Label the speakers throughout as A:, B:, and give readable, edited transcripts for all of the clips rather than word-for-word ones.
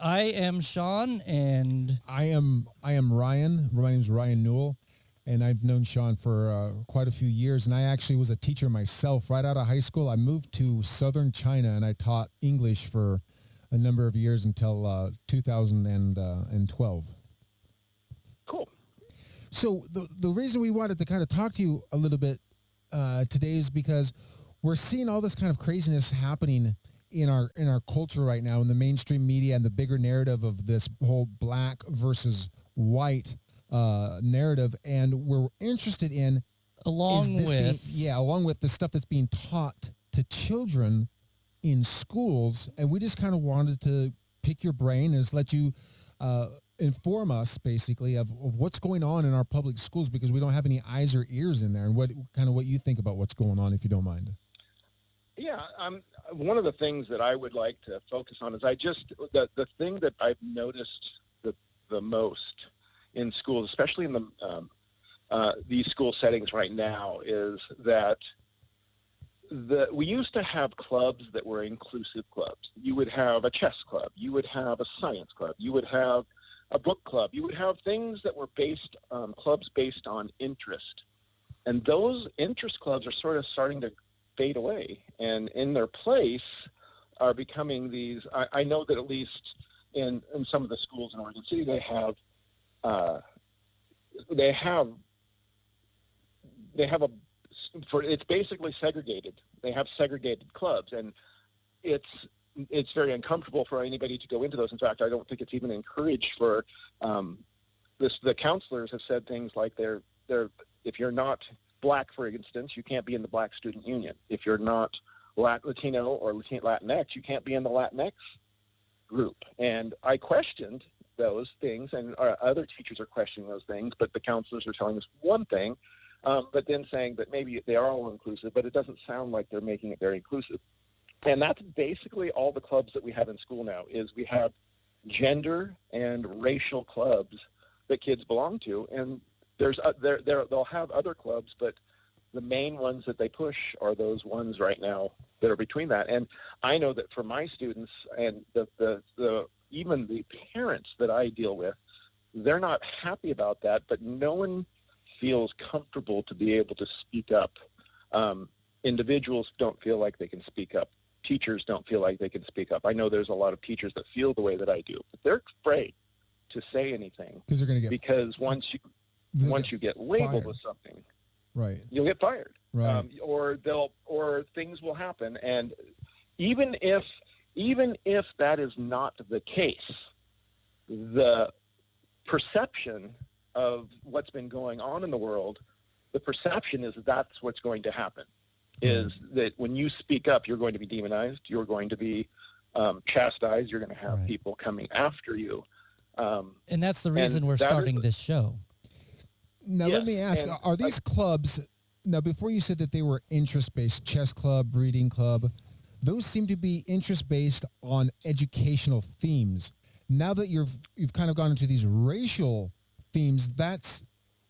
A: I am Sean, and
B: I am Ryan. My name is Ryan Newell, and I've known Sean for quite a few years. And I actually was a teacher myself right out of high school. I moved to southern China, and I taught English for a number of years until 2012.
C: Cool.
B: So the reason we wanted to kind of talk to you a little bit today is because we're seeing all this kind of craziness happening in our culture right now, in the mainstream media and the bigger narrative of this whole black versus white narrative, and we're interested in
A: along
B: with the stuff that's being taught to children in schools, and we just kind of wanted to pick your brain and just let you inform us basically of what's going on in our public schools, because we don't have any eyes or ears in there, and what you think about what's going on, if you don't mind.
C: Yeah, one of the things that I would like to focus on is the thing that I've noticed the most in schools, especially in these school settings right now, is that we used to have clubs that were inclusive clubs. You would have a chess club, you would have a science club, you would have a book club, you would have things that were clubs based on interest. And those interest clubs are sort of starting to fade away, and in their place are becoming these. I know that at least in some of the schools in Oregon City, they have it's basically segregated. They have segregated clubs, and it's very uncomfortable for anybody to go into those. In fact, I don't think it's even encouraged for the counselors have said things like they're if you're not Black, for instance, you can't be in the Black Student Union. If you're not Latino or Latinx, you can't be in the Latinx group. And I questioned those things, and other teachers are questioning those things, but the counselors are telling us one thing, but then saying that maybe they are all inclusive, but it doesn't sound like they're making it very inclusive. And that's basically all the clubs that we have in school now, is we have gender and racial clubs that kids belong to, and they'll have other clubs, but the main ones that they push are those ones right now that are between that. And I know that for my students and even the parents that I deal with, they're not happy about that, but no one feels comfortable to be able to speak up. Individuals don't feel like they can speak up. Teachers don't feel like they can speak up. I know there's a lot of teachers that feel the way that I do, but they're afraid to say anything
B: because they're going to get
C: once you get labeled with something,
B: right,
C: you'll get fired,
B: right,
C: or things will happen. And even if that is not the case, the perception of what's been going on in the world, the perception is that's what's going to happen, is that when you speak up, you're going to be demonized, you're going to be chastised, you're going to have people coming after you.
A: And that's the reason we're starting this show.
B: Now, let me ask, are these clubs, now before you said that they were interest-based, chess club, reading club, those seem to be interest-based on educational themes. Now that you've kind of gone into these racial themes,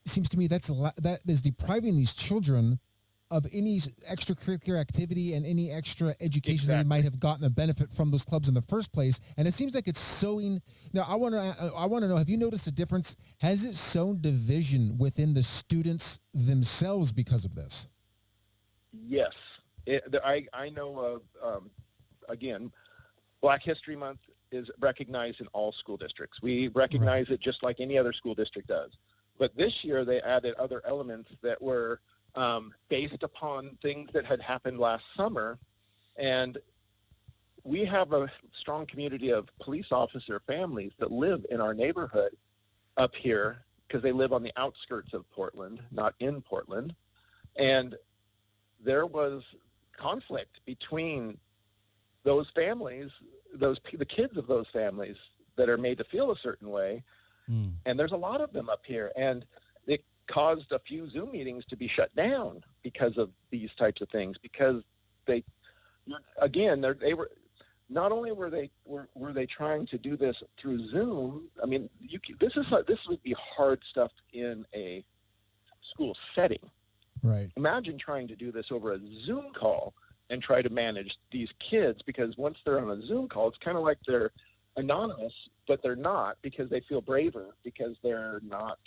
B: seems to me that is depriving these children of any extracurricular activity and any extra education that they might have gotten a benefit from those clubs in the first place. And it seems like it's sowing. Now, I want to know, have you noticed a difference? Has it sown division within the students themselves because of this?
C: Yes. I know of, again, Black History Month is recognized in all school districts. We recognize it just like any other school district does. But this year they added other elements that were based upon things that had happened last summer. And we have a strong community of police officer families that live in our neighborhood up here because they live on the outskirts of Portland, not in Portland. And there was conflict between those families, the kids of those families that are made to feel a certain way. And there's a lot of them up here. And it caused a few Zoom meetings to be shut down because of these types of things, because they were not only were they trying to do this through Zoom. I mean, this would be hard stuff in a school setting.
B: Right.
C: Imagine trying to do this over a Zoom call and try to manage these kids, because once they're on a Zoom call, it's kind of like they're anonymous, but they're not, because they feel braver because they're not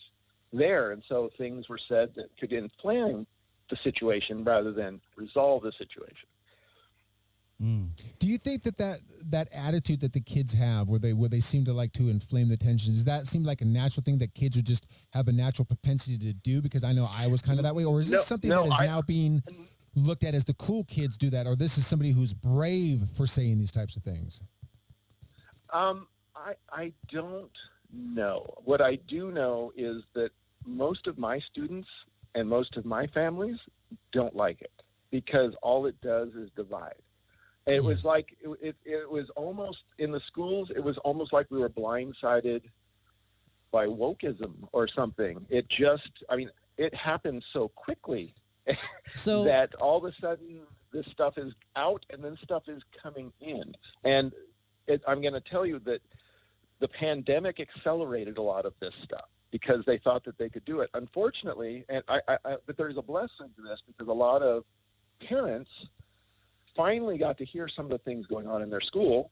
C: there. And so things were said that could inflame the situation rather than resolve the situation.
B: Do you think that attitude that the kids have, where they seem to like to inflame the tension, does that seem like a natural thing that kids would just have a natural propensity to do? Because I know I was kind of that way. Or is this something that is now being looked at as the cool kids do that, or this is somebody who's brave for saying these types of things?
C: I don't know. What I do know is that most of my students and most of my families don't like it, because all it does is divide. It was like, it was almost, in the schools, it was almost like we were blindsided by wokeism or something. It just, I mean, it happened so quickly that all of a sudden this stuff is out and then stuff is coming in. And I'm going to tell you that the pandemic accelerated a lot of this stuff because they thought that they could do it. Unfortunately, and but there's a blessing to this, because a lot of parents finally got to hear some of the things going on in their school,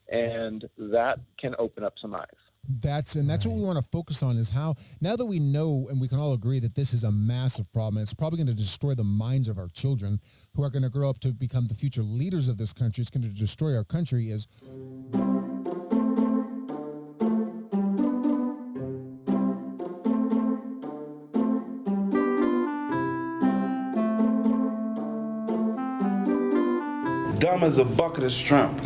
C: and that can open up some eyes. That's
B: what we want to focus on, is how, now that we know and we can all agree that this is a massive problem, and it's probably going to destroy the minds of our children who are going to grow up to become the future leaders of this country. It's going to destroy our country. Is
D: dumb as a bucket of shrimp.